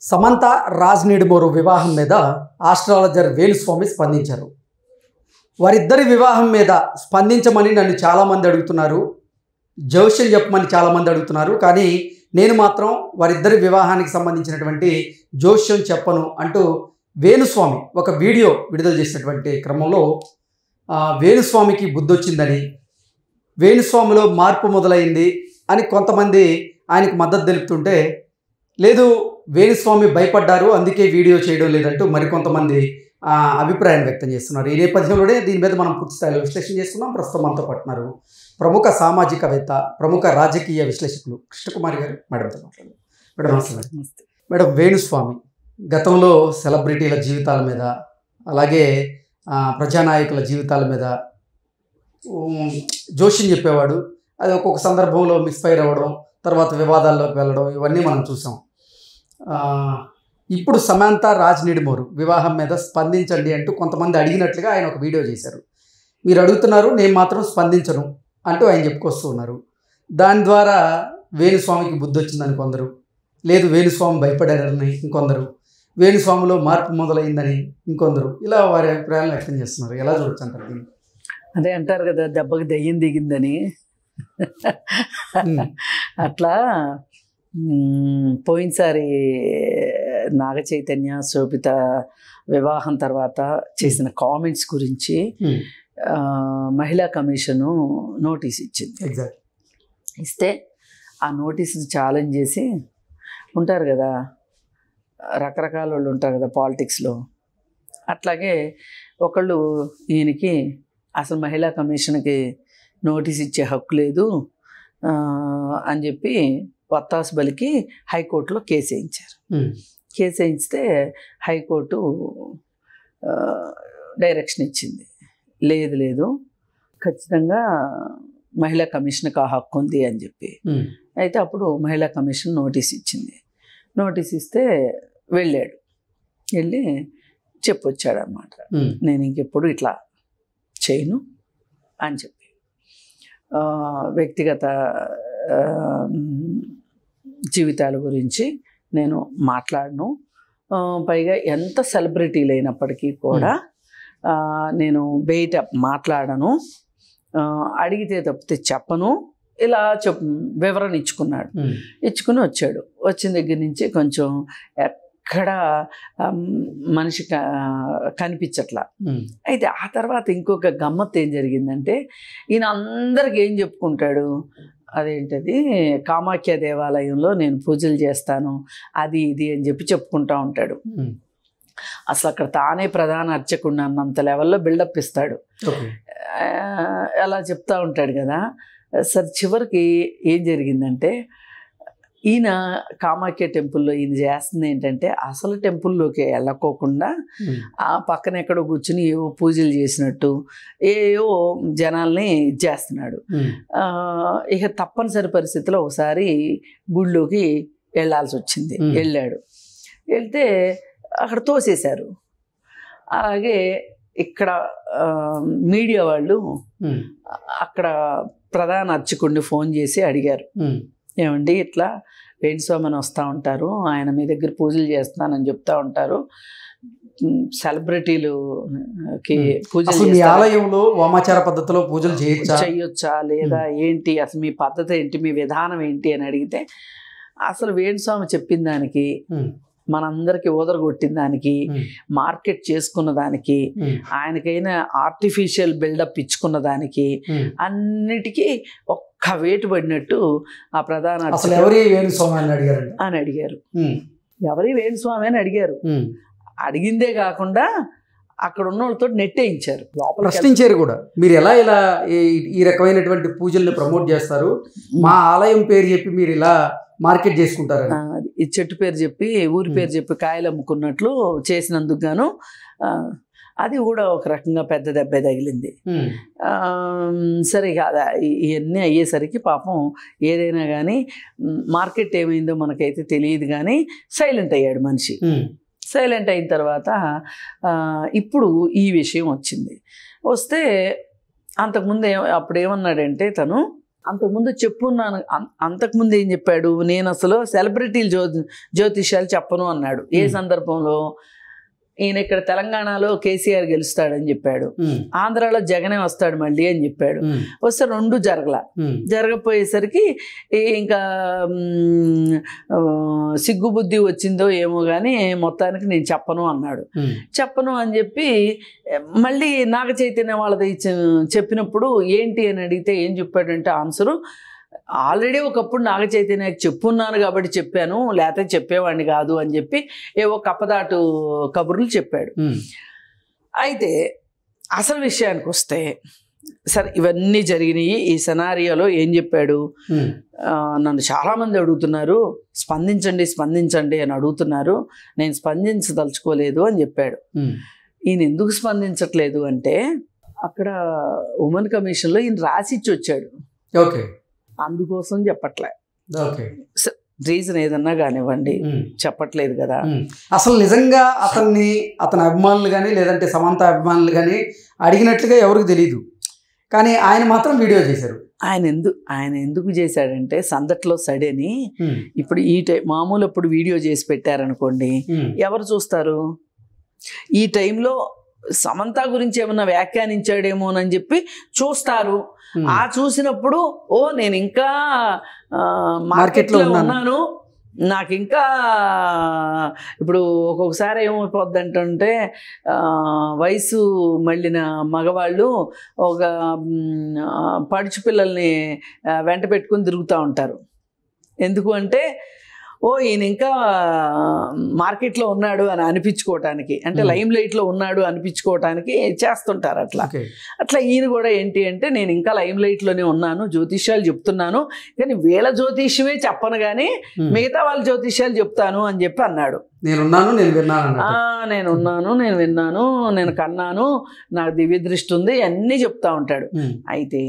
సమంత రాజ్ నిడుమూరు వివాహం మీద ఆస్ట్రాలజర్ వేణుస్వామి స్పందించారు. వారిద్దరి వివాహం మీద స్పందించమని నన్ను చాలామంది అడుగుతున్నారు, జోష్యం చెప్పమని చాలామంది అడుగుతున్నారు. కానీ నేను మాత్రం వారిద్దరి వివాహానికి సంబంధించినటువంటి జోష్యం చెప్పను అంటూ వేణుస్వామి ఒక వీడియో విడుదల చేసినటువంటి క్రమంలో వేణుస్వామికి బుద్ధొచ్చిందని, వేణుస్వామిలో మార్పు మొదలైంది అని కొంతమంది ఆయనకు మద్దతు తెలుపుతుంటే, లేదు వేణుస్వామి భయపడ్డారు అందుకే వీడియో చేయడం లేదంటూ మరికొంతమంది అభిప్రాయం వ్యక్తం చేస్తున్నారు. ఈ నేపథ్యంలోనే దీని మీద మనం పూర్తి స్థాయిలో విశ్లేషణ చేస్తున్నాం. ప్రస్తుతం మనతో పట్టున్నారు ప్రముఖ సామాజికవేత్త, ప్రముఖ రాజకీయ విశ్లేషకులు కృష్ణకుమారి గారు. మేడంతో మాట్లాడారు. మేడం నమస్తే. మేడం, వేణుస్వామి గతంలో సెలబ్రిటీల జీవితాల మీద, అలాగే ప్రజానాయకుల జీవితాల మీద జోష్యం చెప్పేవాడు. అది ఒక్కొక్క సందర్భంలో మిస్ఫైర్ అవ్వడం, తర్వాత వివాదాల్లోకి వెళ్ళడం, ఇవన్నీ మనం చూసాం. ఇప్పుడు సమంత రాజ్ నిడుమూరు వివాహం మీద స్పందించండి అంటూ కొంతమంది అడిగినట్లుగా ఆయన ఒక వీడియో చేశారు. మీరు అడుగుతున్నారు, నేను మాత్రం స్పందించను అంటూ ఆయన చెప్పుకొస్తూ ఉన్నారు. దాని ద్వారా వేణుస్వామికి బుద్ధి వచ్చిందని కొందరు, లేదు వేణుస్వామి భయపడారని ఇంకొందరు, వేణుస్వామిలో మార్పు మొదలైందని ఇంకొందరు, ఇలా వారి అభిప్రాయాలు వ్యక్తం చేస్తున్నారు. ఎలా చూడొచ్చు అంటారు దీన్ని? అదే అంటారు కదా, దెబ్బకి దెయ్యం దిగిందని. అట్లా పోయినసారి నాగ చైతన్య శోభిత వివాహం తర్వాత చేసిన కామెంట్స్ గురించి మహిళా కమిషను నోటీస్ ఇచ్చింది. ఇస్తే ఆ నోటీస్ని ఛాలెంజ్ చేసి ఉంటారు కదా, రకరకాల వాళ్ళు ఉంటారు కదా పాలిటిక్స్లో. అట్లాగే ఒకళ్ళు ఈయనకి అసలు మహిళా కమిషన్కి నోటీస్ ఇచ్చే హక్కు లేదు అని చెప్పి వత్తాసు బలికి హైకోర్టులో కేసు వేయించారు. కేసు వేయిస్తే హైకోర్టు డైరెక్షన్ ఇచ్చింది, లేదు ఖచ్చితంగా మహిళా కమిషన్కి ఆ హక్కు ఉంది అని చెప్పి. అయితే అప్పుడు మహిళా కమిషన్ నోటీస్ ఇచ్చింది. నోటీస్ ఇస్తే వెళ్ళి చెప్పొచ్చాడు అన్నమాట, నేను ఇంకెప్పుడు ఇట్లా చేయను అని చెప్పి. వ్యక్తిగత జీవితాల గురించి నేను మాట్లాడను, పైగా ఎంత సెలబ్రిటీలు అయినప్పటికీ కూడా నేను బయట మాట్లాడను, అడిగితే తప్పితే చెప్పను, ఇలా వివరణ ఇచ్చుకుని వచ్చాడు. వచ్చిన దగ్గర నుంచి కొంచెం ఎక్కడ మనిషి కనిపించట్లా. అయితే ఆ తర్వాత ఇంకొక గమ్మత్తు ఏం జరిగిందంటే, ఈయన అందరికి ఏం చెప్పుకుంటాడు, అదేంటది కామాఖ్య దేవాలయంలో నేను పూజలు చేస్తాను అది ఇది అని చెప్పి చెప్పుకుంటా ఉంటాడు. అసలు అక్కడ తానే ప్రధాన అర్చకుడు అన్నంత లెవెల్లో బిల్డప్ ఇస్తాడు. అలా చెప్తా ఉంటాడు కదా. సరే చివరికి ఏం జరిగిందంటే, ఈయన కామాఖ్య టెంపుల్లో ఈయన చేస్తుంది ఏంటంటే, అసలు టెంపుల్లోకి వెళ్ళకోకుండా ఆ పక్కన ఎక్కడో కూర్చుని ఏవో పూజలు చేసినట్టు ఏవో జనాల్ని చేస్తున్నాడు. ఇక తప్పనిసరి పరిస్థితిలో ఒకసారి గుళ్ళోకి వెళ్ళాల్సి వచ్చింది. వెళ్తే అక్కడ తోసేశారు. అలాగే ఇక్కడ మీడియా వాళ్ళు అక్కడ ప్రధాన అర్చకుడిని ఫోన్ చేసి అడిగారు, ఏమండి ఇట్లా వేణుస్వామి అని వస్తూ ఉంటారు, ఆయన మీ దగ్గర పూజలు చేస్తున్నానని చెప్తా ఉంటారు, సెలబ్రిటీలుకి పూజలు ఆలయంలో వామాచార పద్ధతిలో పూజలు చేయొచ్చా లేదా ఏంటి, అసలు మీ పద్ధతి ఏంటి, మీ విధానం ఏంటి అని అడిగితే, అసలు వేణుస్వామి చెప్పిన దానికి, మనందరికి ఓదరగొట్టిన దానికి, మార్కెట్ చేసుకున్న దానికి, ఆయనకైనా ఆర్టిఫిషియల్ బిల్డప్ ఇచ్చుకున్న దానికి అన్నిటికీ ఒక్క వేటు పడినట్టు ఆ ప్రధాన ఎవరి వేణుస్వామి అని అడిగారు. ఎవరి వేణుస్వామి అని అడిగారు. అడిగిందే కాకుండా అక్కడ ఉన్న వాళ్ళతో నెట్టేయించారు, ప్రశ్నించారు కూడా. మీరు ఎలా ఇలా ఈ రకమైనటువంటి పూజల్ని ప్రమోట్ చేస్తారు, మా ఆలయం పేరు చెప్పి మీరు ఇలా మార్కెట్ చేసుకుంటారు, ఈ చెట్టు పేరు చెప్పి ఊరి పేరు చెప్పి కాయలు అమ్ముకున్నట్లు చేసినందుకు గాను అది కూడా ఒక రకంగా పెద్ద దెబ్బ తగిలింది. సరే కాదా, ఇవన్నీ అయ్యేసరికి పాపం ఏదైనా కానీ మార్కెట్ ఏమైందో మనకైతే తెలియదు, కానీ సైలెంట్ అయ్యాడు మనిషి. సైలెంట్ అయిన తర్వాత ఇప్పుడు ఈ విషయం వస్తే అంతకుముందు అప్పుడు ఏమన్నాడంటే, తను అంతకుముందు చెప్పున్నాను. అంతకుముందు ఏం చెప్పాడు, నేను అసలు సెలబ్రిటీలు జ్యోతిష్యాలు చెప్పను అన్నాడు. ఏ సందర్భంలో? ఈయన ఇక్కడ తెలంగాణలో కేసీఆర్ గెలుస్తాడని చెప్పాడు, ఆంధ్రాలో జగనే వస్తాడు మళ్ళీ అని చెప్పాడు. వస్తే రెండు జరగపోయేసరికి ఇంకా సిగ్గుబుద్ధి వచ్చిందో ఏమో కానీ మొత్తానికి నేను చెప్పను అన్నాడు. చెప్పను అని చెప్పి మళ్ళీ నాగ చైతన్య వాళ్ళది చెప్పినప్పుడు ఏంటి అని అడిగితే ఏం చెప్పాడంటే ఆన్సరు, ఆల్రెడీ ఒకప్పుడు నాగ చైతన్యకి చెప్పున్నాను కాబట్టి చెప్పాను, లేకపోతే చెప్పేవాడిని కాదు అని చెప్పి ఏవో కప్పదాటు కబుర్లు చెప్పాడు. అయితే అసలు విషయానికి వస్తే, సరే ఇవన్నీ జరిగినాయి. ఈ సెనారియోలో ఏం చెప్పాడు, నన్ను చాలామంది అడుగుతున్నారు స్పందించండి స్పందించండి అని అడుగుతున్నారు, నేను స్పందించదలుచుకోలేదు అని చెప్పాడు. ఈయన ఎందుకు స్పందించట్లేదు అంటే, అక్కడ ఉమెన్ కమిషన్లో ఈయన రాసిచ్చి వచ్చాడు. ఓకే, అందుకోసం చెప్పట్లే. రీజన్ ఏదన్నా కానివ్వండి, చెప్పట్లేదు కదా. అసలు నిజంగా అతని అభిమానులు కానీ లేదంటే సమంత అభిమానులు కానీ అడిగినట్లుగా ఎవరికి తెలియదు, కానీ ఆయన మాత్రం వీడియో చేశారు. ఆయన ఎందుకు చేశాడంటే, సందట్లో సడేని ఇప్పుడు ఈ మామూలు అప్పుడు వీడియో చేసి పెట్టారనుకోండి, ఎవరు చూస్తారు? ఈ టైంలో సమంత గురించి ఏమన్నా వ్యాఖ్యానించాడేమోనని చెప్పి చూస్తారు. ఆ చూసినప్పుడు ఓ నేను ఇంకా మార్కెట్లో ఉన్నాను, నాకు ఇంకా ఇప్పుడు ఒక్కొక్కసారి ఏమైపోద్ది అంటే, వయసు మళ్ళిన మగవాళ్ళు ఒక పడుచు పిల్లల్ని వెంట పెట్టుకుని తిరుగుతూ ఉంటారు. ఎందుకు అంటే, ఓ ఈయన ఇంకా మార్కెట్లో ఉన్నాడు అని అనిపించుకోవటానికి, అంటే లైమ్ లైట్లో ఉన్నాడు అనిపించుకోవటానికి చేస్తుంటారు అట్లా ఈయన కూడా ఏంటి అంటే, నేను ఇంకా లైమ్ లైట్లోనే ఉన్నాను, జ్యోతిష్యాలు చెప్తున్నాను, కానీ వీళ్ళ జ్యోతిష్యమే చెప్పను కానీ మిగతా వాళ్ళ జ్యోతిష్యాలు చెప్తాను అని చెప్పి అన్నాడు. నేనున్నాను, నేను విన్నాను, నేను కన్నాను, నాకు దివ్య దృష్టి ఉంది, అన్నీ చెప్తా ఉంటాడు. అయితే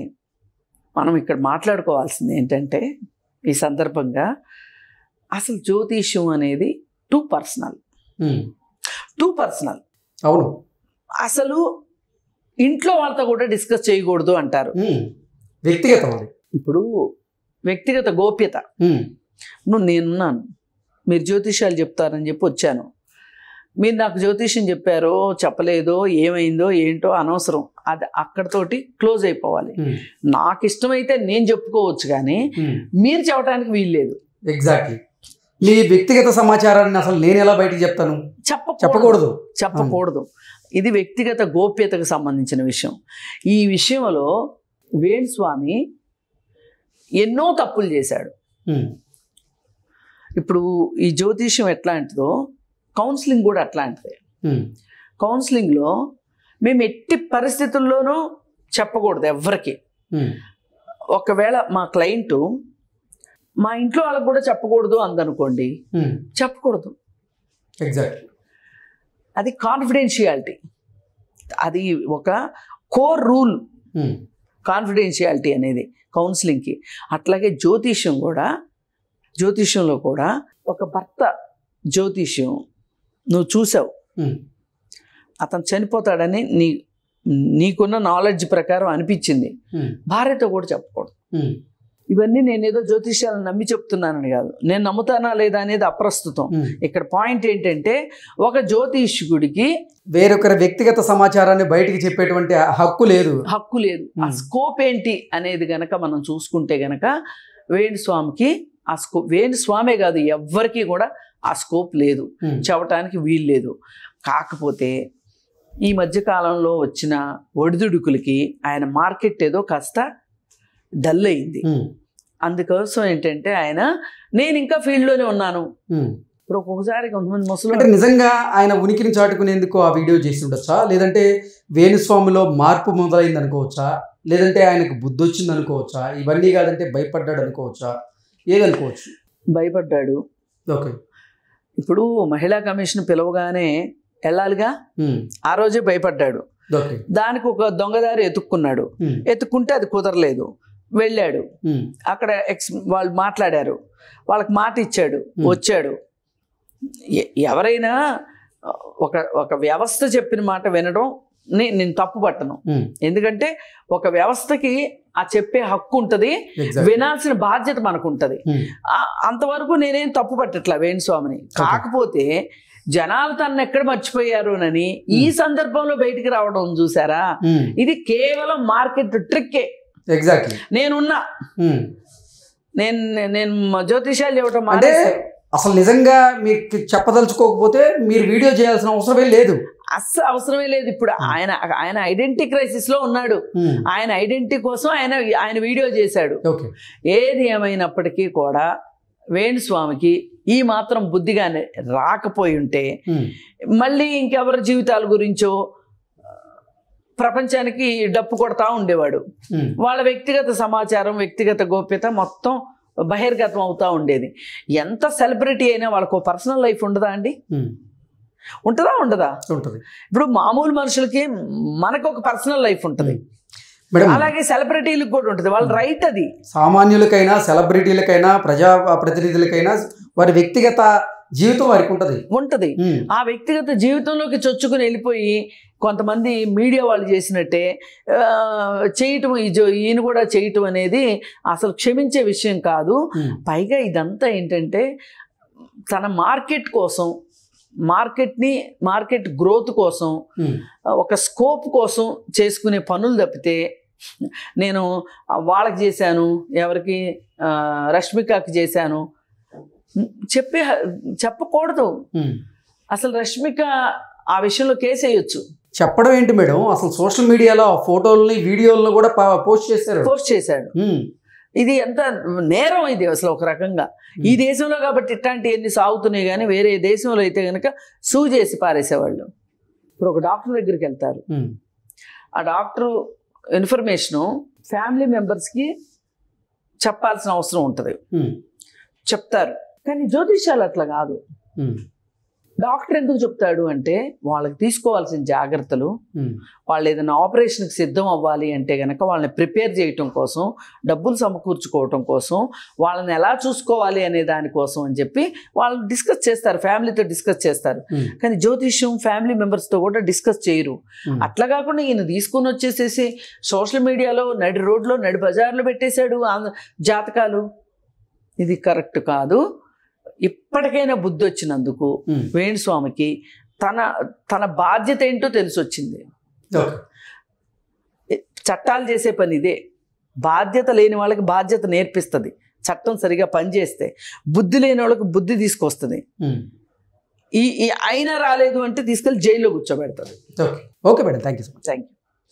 మనం ఇక్కడ మాట్లాడుకోవాల్సింది ఏంటంటే, ఈ సందర్భంగా అసలు జ్యోతిష్యం అనేది టూ పర్సనల్. అవును, అసలు ఇంట్లో వాళ్ళతో కూడా డిస్కస్ చేయకూడదు అంటారు. వ్యక్తిగతం. ఇప్పుడు వ్యక్తిగత గోప్యత. నేనున్నాను, మీరు జ్యోతిష్యాలు చెప్తారని చెప్పి వచ్చాను, మీరు నాకు జ్యోతిష్యం చెప్పారో చెప్పలేదో ఏమైందో ఏంటో అనవసరం, అది అక్కడతోటి క్లోజ్ అయిపోవాలి. నాకు ఇష్టమైతే నేను చెప్పుకోవచ్చు కానీ మీరు చెప్పడానికి వీల్లేదు. ఎగ్జాక్ట్లీ. మీ వ్యక్తిగత సమాచారాన్ని అసలు నేను ఎలా బయటకు చెప్తాను? చెప్పకూడదు. ఇది వ్యక్తిగత గోప్యతకు సంబంధించిన విషయం. ఈ విషయంలో వేణుస్వామి ఎన్నో తప్పులు చేశాడు. ఇప్పుడు ఈ జ్యోతిష్యం ఎట్లాంటిదో కౌన్సిలింగ్ కూడా అట్లాంటిదే. కౌన్సిలింగ్లో మేము ఎట్టి పరిస్థితుల్లోనూ చెప్పకూడదు ఎవ్వరికి. ఒకవేళ మా క్లయింటు మా ఇంట్లో వాళ్ళకి కూడా చెప్పకూడదు అందనుకోండి, చెప్పకూడదు. ఎగ్జాక్ట్లీ. అది కాన్ఫిడెన్షియాలిటీ, అది ఒక కోర్ రూల్ కాన్ఫిడెన్షియాలిటీ అనేది కౌన్సిలింగ్కి. అట్లాగే జ్యోతిష్యంలో కూడా ఒక భర్త జ్యోతిష్యం నువ్వు చూసావు, అతను చనిపోతాడని నీకున్న నాలెడ్జ్ ప్రకారం అనిపించింది, భార్యతో కూడా చెప్పకూడదు. ఇవన్నీ నేనేదో జ్యోతిష్యాలను నమ్మి చెప్తున్నానని కాదు, నేను నమ్ముతానా లేదా అనేది అప్రస్తుతం. ఇక్కడ పాయింట్ ఏంటంటే, ఒక జ్యోతిష్కుడికి వేరొకరి వ్యక్తిగత సమాచారాన్ని బయటికి చెప్పేటువంటి హక్కు లేదు. ఆ స్కోప్ ఏంటి అనేది గనక మనం చూసుకుంటే గనక వేణుస్వామికి ఆ స్కోప్, వేణుస్వామే కాదు ఎవ్వరికి కూడా ఆ స్కోప్ లేదు, చెప్పటానికి వీలు లేదు. కాకపోతే ఈ మధ్యకాలంలో వచ్చిన ఒడిదుడుకులకి ఆయన మార్కెట్ ఏదో కాస్త డల్ అయింది. అందుకోసం ఏంటంటే ఆయన నేను ఇంకా ఫీల్డ్లోనే ఉన్నాను. ఇప్పుడు ఒక్కొక్కసారి కొంతమంది ముసలి నిజంగా ఆయన ఉనికిని చాటుకునేందుకు ఆ వీడియో చేసి ఉండొచ్చా, లేదంటే వేణుస్వామిలో మార్పు మొదలైంది అనుకోవచ్చా, లేదంటే ఆయనకు బుద్ధి వచ్చింది అనుకోవచ్చా, ఇవన్నీ కాదంటే భయపడ్డాడు అనుకోవచ్చా, ఏదనుకోవచ్చు? భయపడ్డాడు. ఓకే. ఇప్పుడు మహిళా కమిషన్ పిలవగానే వెళ్ళాలిగా, ఆ రోజే భయపడ్డాడు. దానికి ఒక దొంగదారి ఎత్తుక్కుంటే అది కుదరలేదు, వెళ్ళాడు. అక్కడ వాళ్ళు మాట్లాడారు, వాళ్ళకి మాట ఇచ్చాడు, వచ్చాడు. ఎవరైనా ఒక వ్యవస్థ చెప్పిన మాట వినడం నేను తప్పు పట్టను. ఎందుకంటే ఒక వ్యవస్థకి ఆ చెప్పే హక్కు ఉంటది, Exactly. వినాల్సిన బాధ్యత మనకు ఉంటది. అంతవరకు నేనేం తప్పు పట్టట్లా వేణుస్వామిని. కాకపోతే జనాలు తను ఎక్కడ మర్చిపోయారోనని ఈ సందర్భంలో బయటికి రావడం చూసారా, ఇది కేవలం మార్కెట్ ట్రిక్కే. ఎగ్జాక్ట్లీ. నేనున్నా నేను జ్యోతిషాలు చెప్పడం అంటే అసలు నిజంగా మీకు చెప్పదలుచుకోకపోతే మీరు వీడియో చేయాల్సిన అవసరమే లేదు, అస్సలు అవసరమే లేదు. ఇప్పుడు ఆయన ఐడెంటిటీ క్రైసిస్ లో ఉన్నాడు. ఆయన ఐడెంటిటీ కోసం ఆయన వీడియో చేశాడు. ఏది ఏమైనప్పటికీ కూడా వేణుస్వామికి ఈ మాత్రం బుద్ధిగానే రాకపోయి ఉంటే మళ్ళీ ఇంకెవరి జీవితాల గురించో ప్రపంచానికి డప్పు కొడతా ఉండేవాడు. వాళ్ళ వ్యక్తిగత సమాచారం, వ్యక్తిగత గోప్యత మొత్తం బహిర్గతం అవుతా ఉండేది. ఎంత సెలబ్రిటీ అయినా వాళ్ళకు పర్సనల్ లైఫ్ ఉండదా అండి? ఉంటుందా ఉండదా? ఉంటుంది. ఇప్పుడు మామూలు మనుషులకి మనకు ఒక పర్సనల్ లైఫ్ ఉంటుంది, అలాగే సెలబ్రిటీలకు కూడా ఉంటుంది. వాళ్ళ రైట్ అది. సామాన్యులకైనా సెలబ్రిటీలకైనా ప్రజా ప్రతినిధులకైనా వారి వ్యక్తిగత జీవితం వారికి ఉంటుంది. ఆ వ్యక్తిగత జీవితంలోకి చొచ్చుకుని వెళ్ళిపోయి కొంతమంది మీడియా వాళ్ళు చేసినట్టే చేయటం, ఈయన కూడా చేయటం అనేది అసలు క్షమించే విషయం కాదు. పైగా ఇదంతా ఏంటంటే తన మార్కెట్ కోసం, మార్కెట్ గ్రోత్ కోసం, ఒక స్కోప్ కోసం చేసుకునే పనులు తప్పితే నేను వాళ్ళకి చేశాను, ఎవరికి రష్మికకి చేశాను చెప్పకూడదు. అసలు రష్మిక ఆ విషయంలో కేసు వేయొచ్చు. చెప్పడం ఏంటి మేడం, అసలు సోషల్ మీడియాలో ఫోటోలని వీడియోలను కూడా పోస్ట్ చేశాడు. ఇది ఎంత నేరం ఇది అసలు ఒక రకంగా. ఈ దేశంలో కాబట్టి ఇట్లాంటి ఎన్ని సాగుతున్నాయి, కానీ వేరే దేశంలో అయితే కనుక సూ చేసి పారేసేవాళ్ళు. ఇప్పుడు ఒక డాక్టర్ దగ్గరికి వెళ్తారు, ఆ డాక్టరు ఇన్ఫర్మేషను ఫ్యామిలీ మెంబర్స్కి చెప్పాల్సిన అవసరం ఉంటుంది, చెప్తారు. కానీ జ్యోతిష్యాలు అట్లా కాదు. డాక్టర్ ఎందుకు చెప్తాడు అంటే వాళ్ళకి తీసుకోవాల్సిన జాగ్రత్తలు, వాళ్ళు ఏదైనా ఆపరేషన్కి సిద్ధం అవ్వాలి అంటే కనుక వాళ్ళని ప్రిపేర్ చేయటం కోసం, డబ్బులు సమకూర్చుకోవటం కోసం, వాళ్ళని ఎలా చూసుకోవాలి అనే దానికోసం అని చెప్పి వాళ్ళు డిస్కస్ చేస్తారు, ఫ్యామిలీతో డిస్కస్ చేస్తారు. కానీ జ్యోతిష్యం ఫ్యామిలీ మెంబర్స్తో కూడా డిస్కస్ చేయరు. అట్లా కాకుండా ఈయన తీసుకుని వచ్చేసేసి సోషల్ మీడియాలో నడి రోడ్లో నడి బజార్లో పెట్టేశాడు జాతకాలు. ఇది కరెక్ట్ కాదు. ఇప్పటికైనా బుద్ధి వచ్చినందుకు వేణుస్వామికి తన బాధ్యత ఏంటో తెలిసి వచ్చింది. చట్టాలు చేసే పని ఇదే. బాధ్యత లేని వాళ్ళకి బాధ్యత నేర్పిస్తుంది చట్టం సరిగా పనిచేస్తే. బుద్ధి లేని వాళ్ళకి బుద్ధి తీసుకొస్తుంది. అయినా రాలేదు అంటే తీసుకెళ్ళి జైల్లో కూర్చోబెడతారు. Okay madam, thank you so much. Thank you.